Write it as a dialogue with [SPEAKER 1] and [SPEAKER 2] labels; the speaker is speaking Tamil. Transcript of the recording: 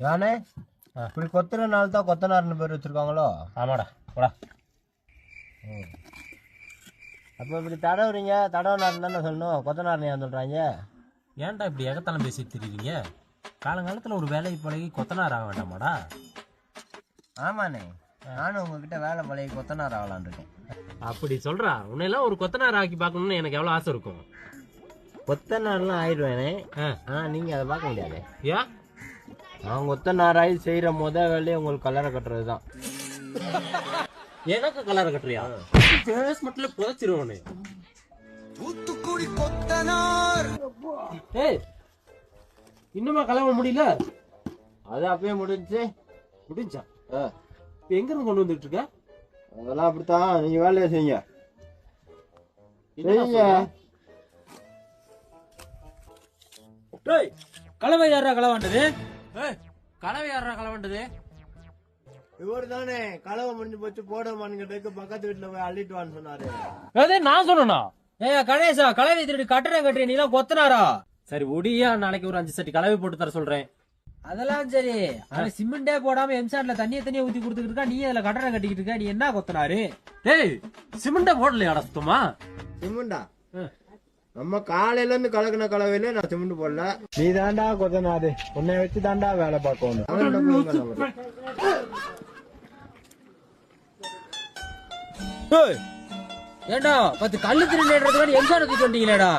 [SPEAKER 1] யானே இப்படி கொத்துறனால தான் கொத்தனார்னு பேர் வச்சிருக்காங்களோ?
[SPEAKER 2] ஆமாடா போடா.
[SPEAKER 1] அப்போ இப்படி தடவுறீங்க, தடவுனார் தானே சொல்லணும், கொத்தனார்னு ஏன் சொல்கிறாங்க?
[SPEAKER 2] ஏன்டா இப்படி எகத்தலம் பேசி திரிவீங்க? காலங்காலத்தில் ஒரு வேலைக்கு பழகி கொத்தனார் ஆக வேண்டாமாடா?
[SPEAKER 1] ஆமாண்ணே, நானும் உங்ககிட்ட வேலை பழகி கொத்தனார் ஆகலான் இருக்கேன்.
[SPEAKER 2] அப்படி சொல்றா? உன்னையெல்லாம் ஒரு கொத்தனார் ஆக்கி பார்க்கணும்னு எனக்கு எவ்வளோ ஆசை இருக்கும்.
[SPEAKER 1] கொத்தனார்லாம் ஆயிடுவேனே, ஆனால் நீங்கள் அதை பார்க்க முடியாது.
[SPEAKER 2] ஏன்?
[SPEAKER 1] நான் கொத்தனாராகி செய்கிற வேலையை உங்களுக்கு கலரை கட்டுறது தான்.
[SPEAKER 2] எனக்கு கலரை கட்டுறியா? பேஸ் மட்டும் புதைச்சிருவானே. ஏய், இன்னுமா கலவ முடியல?
[SPEAKER 1] அது அப்பயே முடிஞ்சு.
[SPEAKER 2] முடிஞ்சா? இப்போ எங்க இருந்து கொண்டு வந்துட்டு இருக்க?
[SPEAKER 1] அதெல்லாம் அப்படித்தான், நீங்க வேலையை செய்யுங்க.
[SPEAKER 2] கலவை யாரா களவாண்டது? கலவை யாரா களவாண்டது?
[SPEAKER 1] இவரு தானே கலவை முடிஞ்சு போச்சு போடுமான்னு கேட்டதுக்கு பக்கத்து வீட்டுல போய் அள்ளிட்டு வான்னு சொன்னாரு.
[SPEAKER 2] அதே நான் சொன்னா? ஏயா கணேசா, கலவை திருடி கட்டுறேன் நீ தான் கொத்தனாரா? சரி ஒடியா, நாளைக்கு ஒரு 5 சட்டி கலவை போட்டு தர சொல்றேன். அதெல்லாம் சரி, அவன் சிமெண்டே போடாம எம்சாண்ட்ல தண்ணியை ஊத்தி கொடுத்துட்டு இருக்கா, நீ அதுல கட்டடம் கட்டிக்கிட்டு இருக்க, நீ என்ன கொத்தனாரு? டேய், சிமெண்டே போடலையாடா சுத்தமா?
[SPEAKER 1] சிமெண்டா? நம்ம காலையில இருந்து கலக்கின கலவையில நான் சிமெண்ட் போடல. நீ தாண்டா கொத்தனாரு, உன்னை வச்சு தாண்டா வேலை பார்க்கணும்.
[SPEAKER 2] ஏண்டா 10 கல்லு திருநேடுறதுக்கு எம்சாண்ட் தூக்கிட்டு வந்தீங்களேடா?